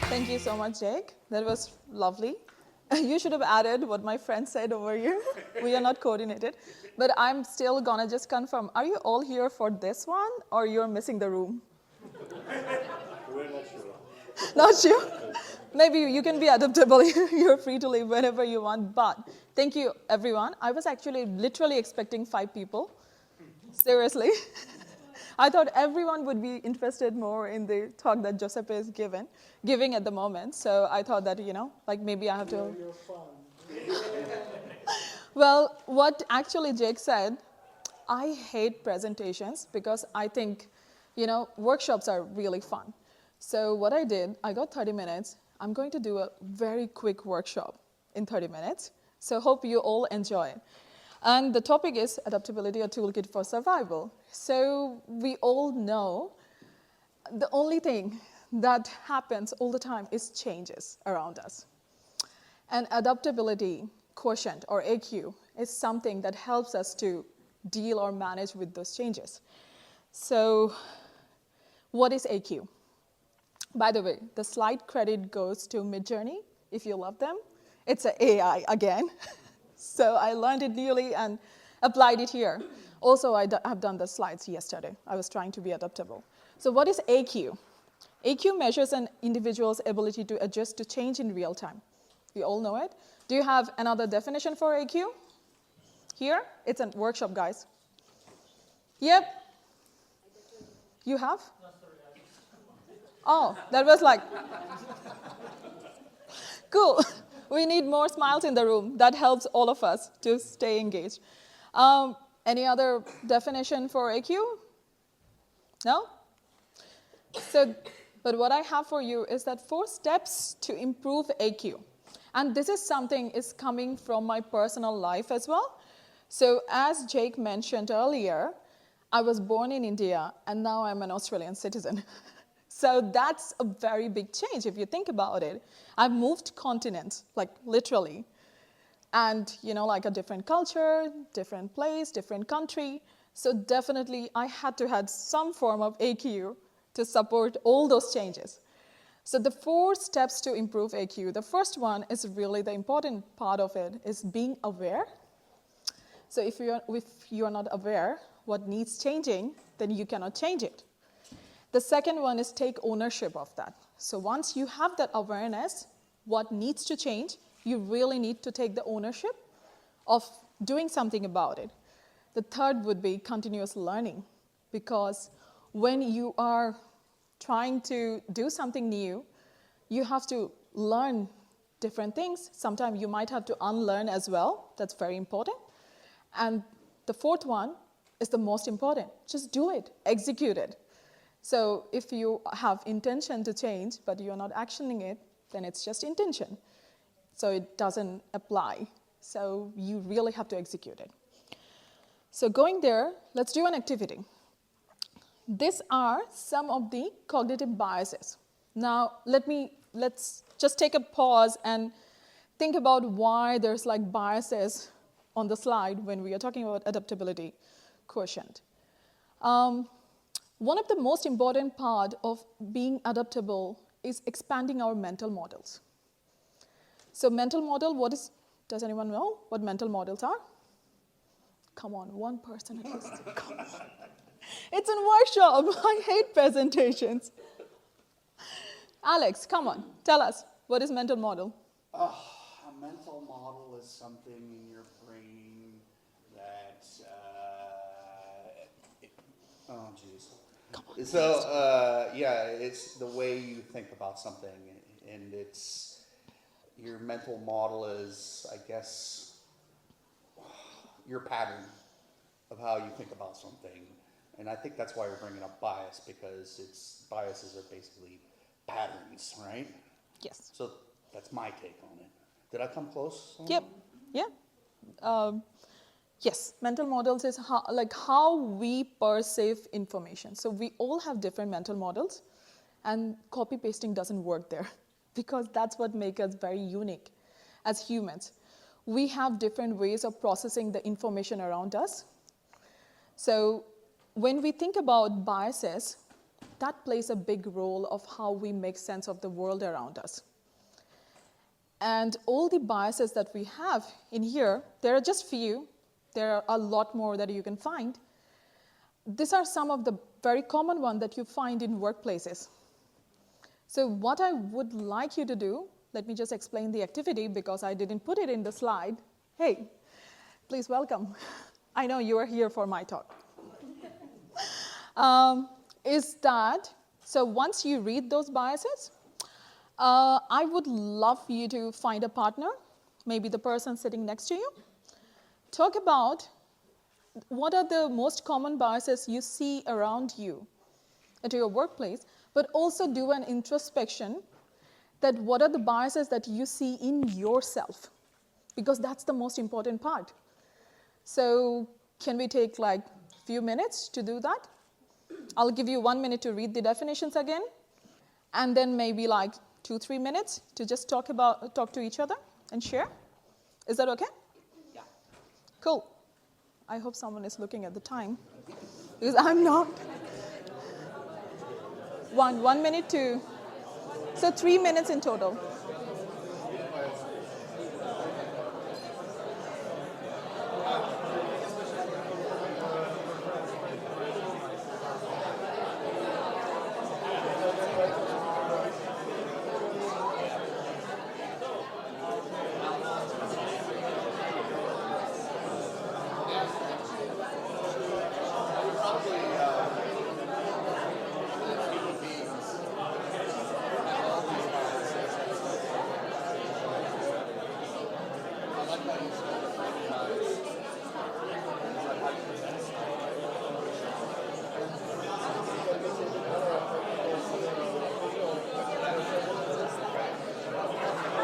Thank you so much, Jake. That was lovely. You should have added what my friend said over here. We are not coordinated. But I'm still going to just confirm. Are you all here for this one, or you're missing the room? We're not sure. Not sure? Maybe you can be adaptable. You're free to leave whenever you want. But thank you, everyone. I was actually literally expecting 5 people. Seriously. I thought everyone would be interested more in the talk that Giuseppe is giving at the moment. So I thought that, like maybe I have to. You're fun. Well, what actually Jake said, I hate presentations because I think, workshops are really fun. So what I did, I got 30 minutes. I'm going to do a very quick workshop in 30 minutes. So hope you all enjoy it. And the topic is Adaptability, a toolkit for survival. So we all know the only thing that happens all the time is changes around us. And adaptability quotient, or AQ, is something that helps us to deal or manage with those changes. So what is AQ? By the way, the slide credit goes to Midjourney, if you love them. It's an AI again. So I learned it newly and applied it here. Also, I've done the slides yesterday. I was trying to be adaptable. So what is AQ? AQ measures an individual's ability to adjust to change in real time. We all know it. Do you have another definition for AQ? Here? It's a workshop, guys. Yep. You have? Oh, that was like, cool. We need more smiles in the room. That helps all of us to stay engaged. Any other definition for AQ? No? But what I have for you is that 4 steps to improve AQ. And this is something is coming from my personal life as well. So as Jake mentioned earlier, I was born in India, and now I'm an Australian citizen. So that's a very big change if you think about it. I've moved continents, like literally. And, like a different culture, different place, different country. So definitely I had to have some form of AQ to support all those changes. So the 4 steps to improve AQ, the first one is really the important part of it, is being aware. So if you are not aware what needs changing, then you cannot change it. The second one is take ownership of that. So once you have that awareness, what needs to change, you really need to take the ownership of doing something about it. The third would be continuous learning, because when you are trying to do something new, you have to learn different things. Sometimes you might have to unlearn as well. That's very important. And the fourth one is the most important. Just do it, execute it. So if you have intention to change, but you're not actioning it, then it's just intention. So it doesn't apply. So you really have to execute it. So going there, let's do an activity. These are some of the cognitive biases. Now, let's just take a pause and think about why there's like biases on the slide when we are talking about adaptability quotient. One of the most important part of being adaptable is expanding our mental models. So mental model, does anyone know what mental models are? Come on, one person at least. Come on. It's a workshop. I hate presentations. Alex, come on, tell us, what is mental model? A mental model is something in your brain that, oh geez. So, it's the way you think about something, and it's, your mental model is, I guess, your pattern of how you think about something. And I think that's why we're bringing up bias, because biases are basically patterns, right? Yes. So that's my take on it. Did I come close? Yep. Yeah. Yes. Mental models is how we perceive information. So we all have different mental models, and copy pasting doesn't work there, because that's what makes us very unique as humans. We have different ways of processing the information around us. So when we think about biases, that plays a big role of how we make sense of the world around us. And all the biases that we have in here, there are just few. There are a lot more that you can find. These are some of the very common ones that you find in workplaces. So what I would like you to do, let me just explain the activity because I didn't put it in the slide. Hey, please welcome. I know you are here for my talk. Is that, so once you read those biases, I would love you to find a partner, maybe the person sitting next to you. Talk about what are the most common biases you see around you at your workplace, but also do an introspection that what are the biases that you see in yourself, because that's the most important part. So can we take like a few minutes to do that? I'll give you 1 minute to read the definitions again, and then maybe like 2-3 minutes to just talk to each other and share. Is that okay? Yeah. Cool. I hope someone is looking at the time, because I'm not. 1 minute to, so 3 minutes in total.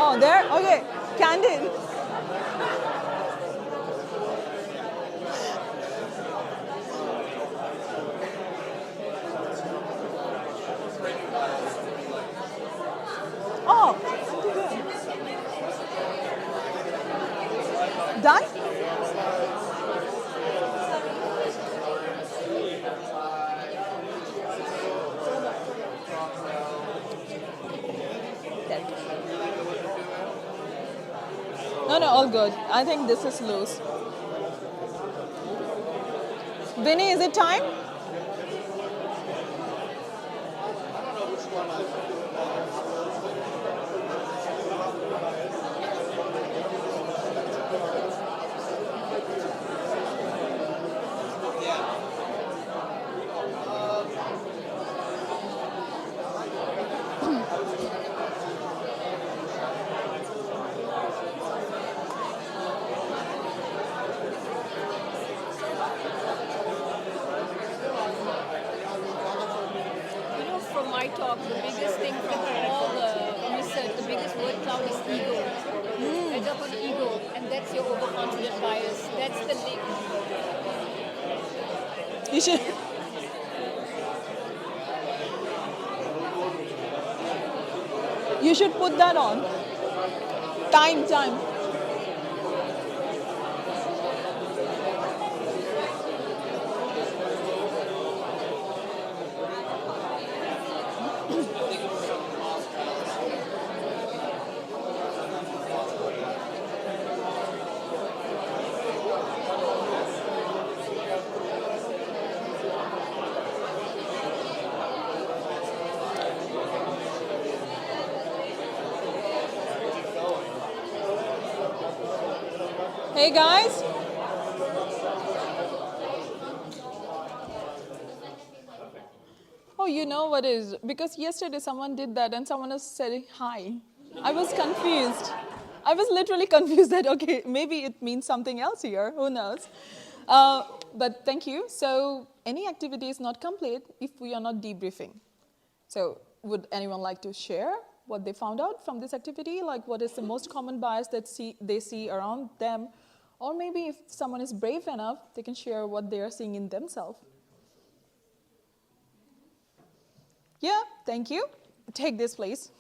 Oh, there? Okay. Candid. Oh, done? No, all good. I think this is loose. Vinny, is it time? From my talk, the biggest thing from all the research, the biggest word cloud is ego. Heads up on ego, and that's your overconfident bias. That's the link. You should. You should put that on. Time. Hey guys. Oh, you know what is, because yesterday someone did that and someone else said hi. I was confused. I was literally confused that, okay, maybe it means something else here, who knows. But thank you. So any activity is not complete if we are not debriefing. So would anyone like to share what they found out from this activity? Like what is the most common bias that they see around them? Or maybe if someone is brave enough, they can share what they are seeing in themselves. Yeah, thank you. Take this, please.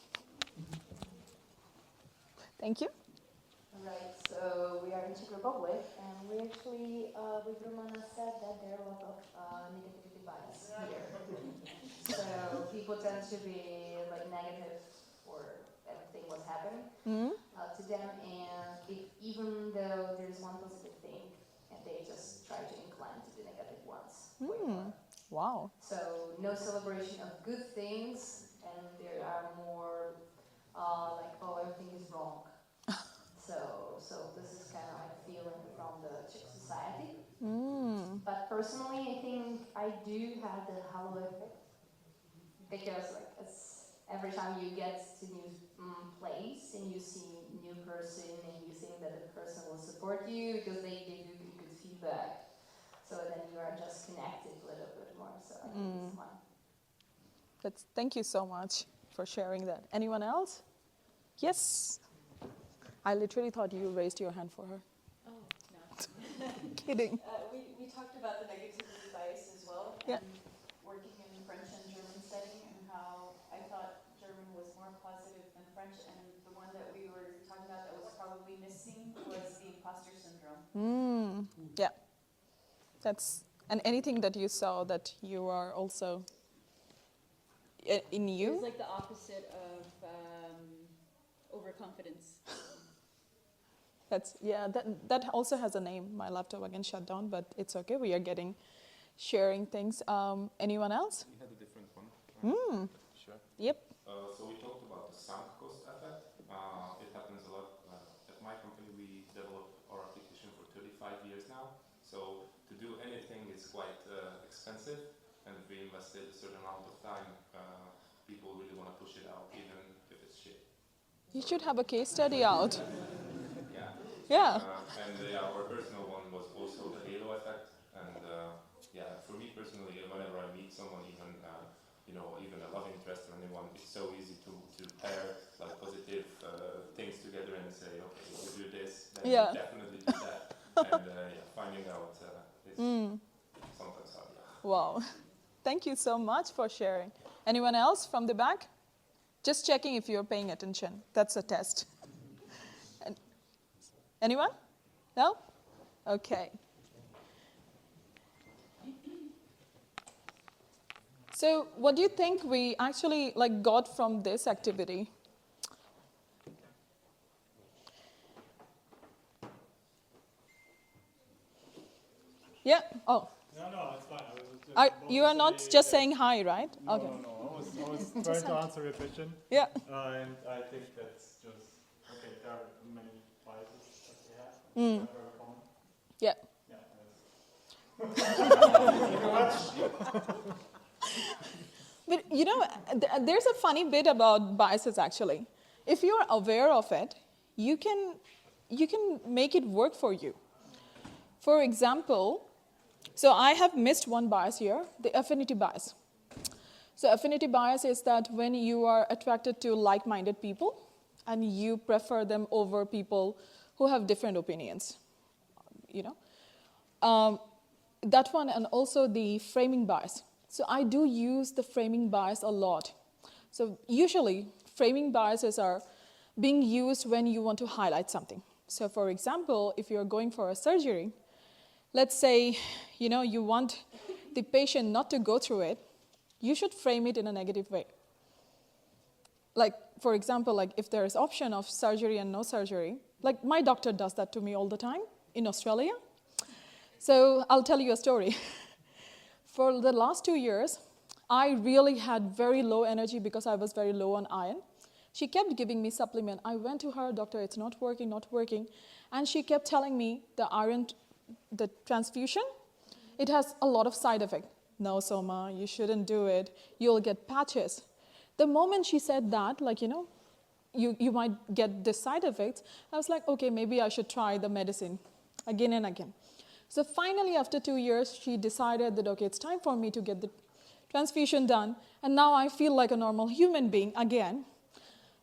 Thank you. All right, so we are in Czech Republic, and we actually, with Romana said that there are a lot of negativity bias here. So tend to be like negative for everything what's happening to them, and even though there's one positive thing, and they just try to incline to the negative ones way more. Wow. So no celebration of good things, and there are more like, oh, everything is wrong. So this is kind of like feeling from the Czech society. But personally, I think I do have the halo effect, because like every time you get to new place and you see new person and you think that the person will support you because they give you good feedback, so then you are just connected a little bit more. So I think it's fun. Thank you so much for sharing that. Anyone else? Yes. I literally thought you raised your hand for her. Oh, no. Kidding. We talked about the negativity bias as well. Yeah. And working in French and German setting, and how I thought German was more positive than French, and the one that we were talking about that was probably missing was the imposter syndrome. Yeah. And anything that you saw that you are also in It you? was like the opposite of overconfidence. That also has a name. My laptop again shut down, but it's okay. We are sharing things. Anyone else? We had a different one. Sure. Yep. So we talked about the sunk cost effect. It happens a lot. At my company, we developed our application for 35 years now. So to do anything is quite expensive, and if we invested a certain amount of time, people really want to push it out, even if it's shit. You should have a case study out. Yeah. Yeah. And our personal one was also the halo effect. And for me personally, whenever I meet someone, even a love interest or anyone, it's so easy to pair like positive things together and say, okay, if you do this, then you definitely do that. And finding out is sometimes hard. Wow. Thank you so much for sharing. Anyone else from the back? Just checking if you're paying attention. That's a test. Anyone? No? Okay. So what do you think we actually got from this activity? Yeah? Oh. No, it's fine. I was just about You to are not say just that- saying hi, right? No, Okay. no. I was trying to answer your question. Yeah. And I think that's just, okay, there are many biases that we have. That are very common. Yeah. But there's a funny bit about biases actually. If you're aware of it, you can make it work for you. For example, so I have missed one bias here, the affinity bias. So affinity bias is that when you are attracted to like-minded people and you prefer them over people who have different opinions, that one, and also the framing bias. So I do use the framing bias a lot. So usually framing biases are being used when you want to highlight something. So for example, if you're going for a surgery, let's say, you want the patient not to go through it, you should frame it in a negative way. Like, for example, if there is option of surgery and no surgery, like my doctor does that to me all the time in Australia. So I'll tell you a story. For the last 2 years, I really had very low energy because I was very low on iron. She kept giving me supplement. I went to her, doctor, it's not working. And she kept telling me the iron, the transfusion, it has a lot of side effects. No, Soma, you shouldn't do it. You'll get patches. The moment she said that, you might get the side effects, I was like, okay, maybe I should try the medicine again and again. So finally, after 2 years, she decided that, okay, it's time for me to get the transfusion done. And now I feel like a normal human being again.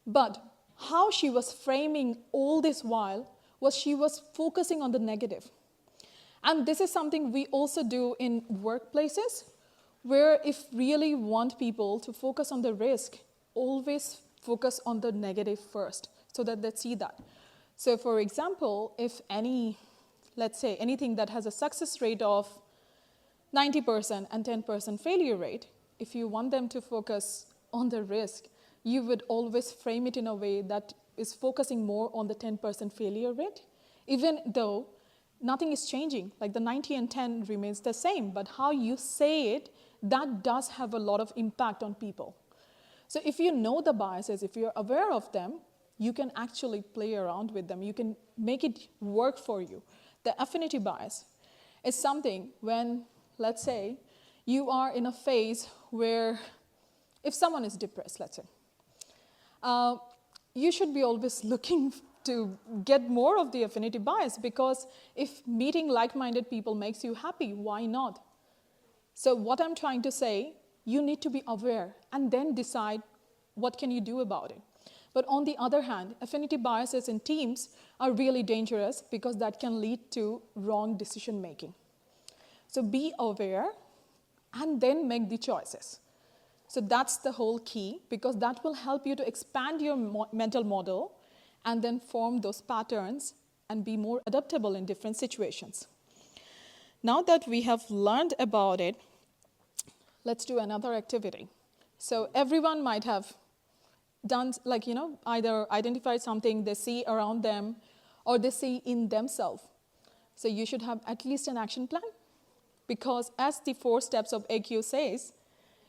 But how she was framing all this while was she was focusing on the negative. And this is something we also do in workplaces, where if really want people to focus on the risk, always focus on the negative first, so that they see that. So for example, if let's say anything that has a success rate of 90% and 10% failure rate, if you want them to focus on the risk, you would always frame it in a way that is focusing more on the 10% failure rate, even though nothing is changing. Like the 90 and 10 remains the same, but how you say it, that does have a lot of impact on people. So if you know the biases, if you're aware of them, you can actually play around with them. You can make it work for you. The affinity bias is something when, let's say, you are in a phase where if someone is depressed, let's say, you should be always looking to get more of the affinity bias, because if meeting like-minded people makes you happy, why not? So what I'm trying to say, you need to be aware and then decide what can you do about it. But on the other hand, affinity biases in teams are really dangerous because that can lead to wrong decision making. So be aware and then make the choices. So that's the whole key, because that will help you to expand your mental model and then form those patterns and be more adaptable in different situations. Now that we have learned about it, let's do another activity. So everyone might have done, either identified something they see around them or they see in themselves. So you should have at least an action plan, because as the 4 steps of AQ says,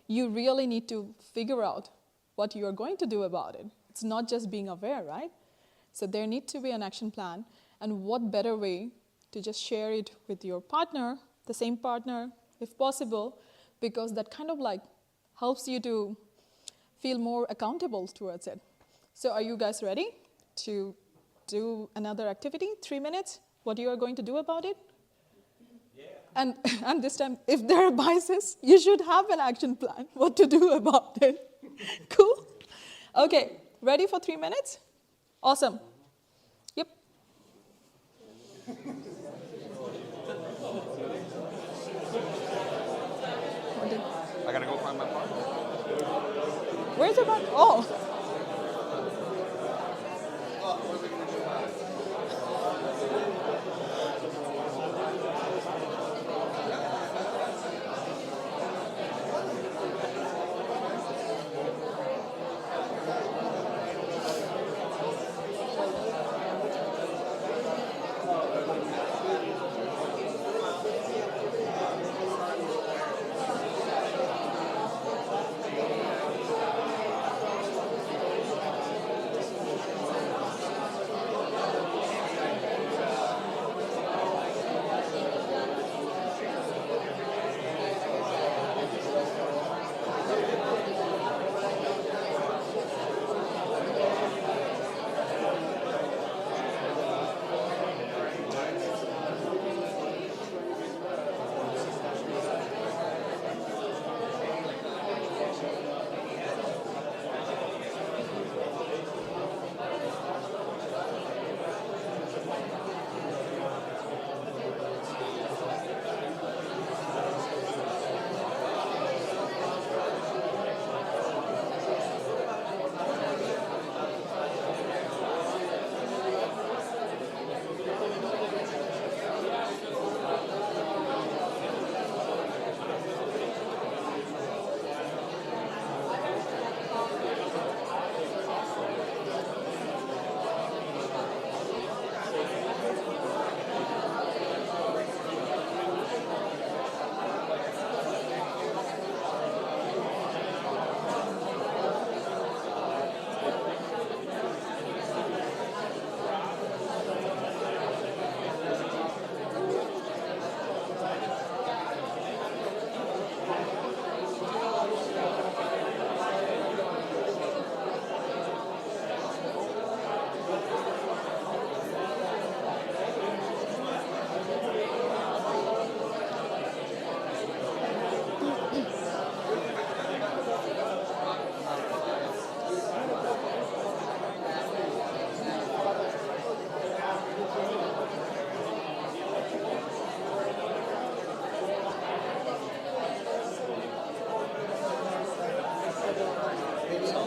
you really need to figure out what you are going to do about it. It's not just being aware, right? So there needs to be an action plan, and what better way to just share it with your partner, the same partner, if possible, because that kind of helps you to feel more accountable towards it. So are you guys ready to do another activity? 3 minutes, what you are going to do about it? Yeah. And this time, if there are biases, you should have an action plan, what to do about it. Cool? Okay, ready for 3 minutes? Awesome. Yep. I gotta go find my partner. Where's your partner? Oh.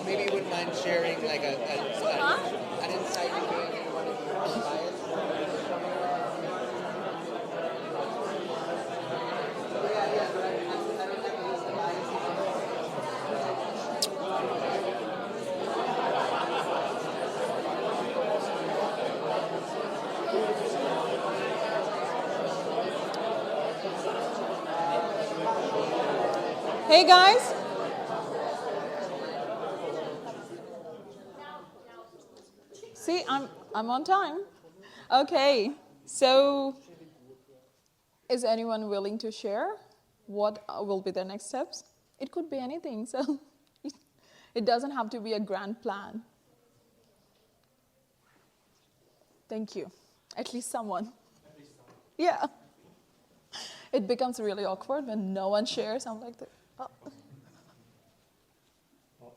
Maybe you wouldn't mind sharing like an insight you gained in one of your bias? Hey guys. See, I'm on time. Okay, so is anyone willing to share what will be the next steps? It could be anything, so it doesn't have to be a grand plan. Thank you. At least someone. Yeah. It becomes really awkward when no one shares. I'm like, oh.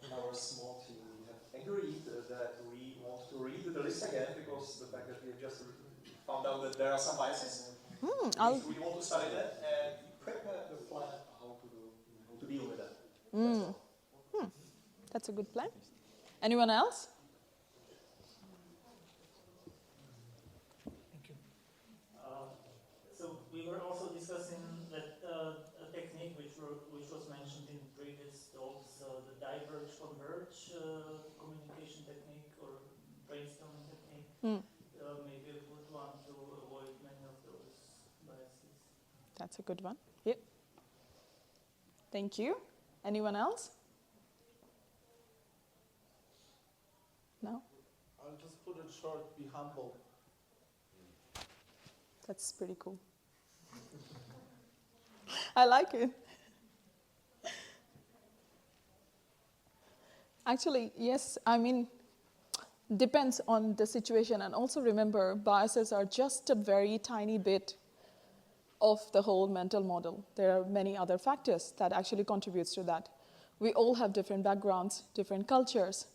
In our small team, we have agreed that we want to read the list again because the fact that we have just found out that there are some biases. We want to study that and prepare the plan how to deal with that. That's a good plan. Anyone else? So we were also discussing that a technique which was mentioned in previous talks, the diverge converge communication technique or brainstorming technique. Maybe a good one to avoid many of those biases. That's a good one. Yep. Thank you. Anyone else? No? I'll just put it short, be humble. That's pretty cool. I like it. Actually, yes, I mean, depends on the situation. And also remember, biases are just a very tiny bit of the whole mental model. There are many other factors that actually contributes to that. We all have different backgrounds, different cultures,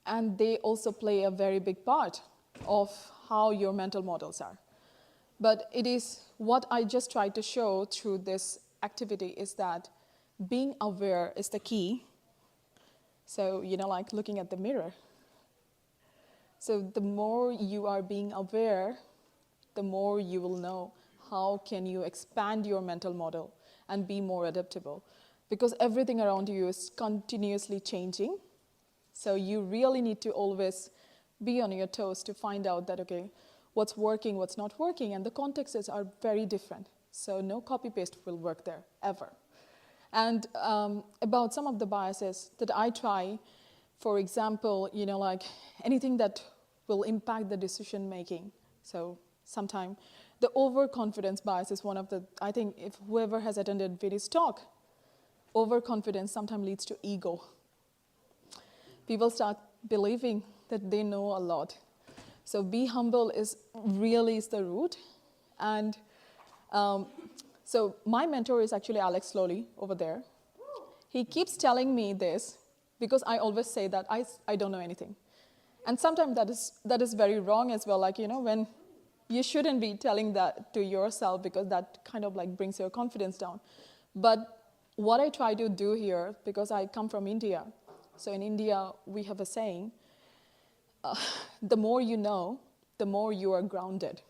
and they also play a very big part of how your mental models are. But it is what I just tried to show through this activity is that being aware is the key. So, like looking at the mirror. So the more you are being aware, the more you will know how can you expand your mental model and be more adaptable. Because everything around you is continuously changing. So you really need to always be on your toes to find out that, okay, what's working, what's not working, and the contexts are very different. So no copy-paste will work there, ever. And about some of the biases that I try, for example, like anything that will impact the decision-making. So sometimes the overconfidence bias is one of the, I think if whoever has attended Vinny's talk, overconfidence sometimes leads to ego. People start believing that they know a lot. So be humble is the root. And so my mentor is actually Alex Slowly over there. He keeps telling me this because I always say that I don't know anything. And sometimes that is very wrong as well. Like, when you shouldn't be telling that to yourself because that kind of like brings your confidence down. But what I try to do here, because I come from India, so in India we have a saying, the more you know, the more you are grounded.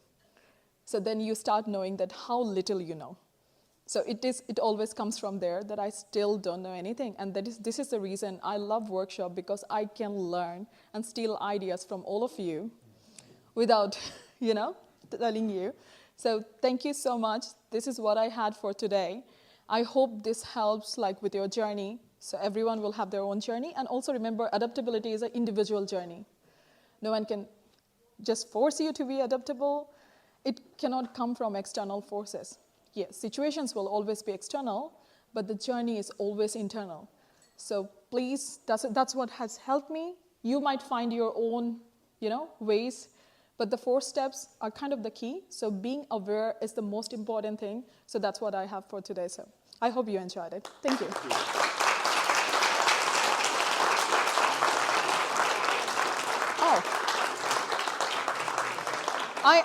So then you start knowing that how little you know. So it always comes from there that I still don't know anything. And this is the reason I love workshop, because I can learn and steal ideas from all of you without, telling you. So thank you so much. This is what I had for today. I hope this helps with your journey. So everyone will have their own journey. And also remember, adaptability is an individual journey. No one can just force you to be adaptable. It cannot come from external forces. Yes, situations will always be external, but the journey is always internal. So please, that's what has helped me. You might find your own, ways, but the 4 steps are kind of the key. So being aware is the most important thing. So that's what I have for today. So I hope you enjoyed it. Thank you.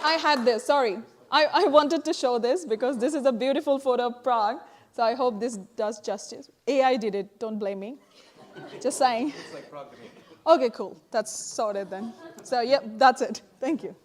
I had this, sorry. I wanted to show this because this is a beautiful photo of Prague. So I hope this does justice. AI did it, don't blame me. Just saying. It's like Prague to me. Okay, cool. That's sorted then. So, yep, that's it. Thank you.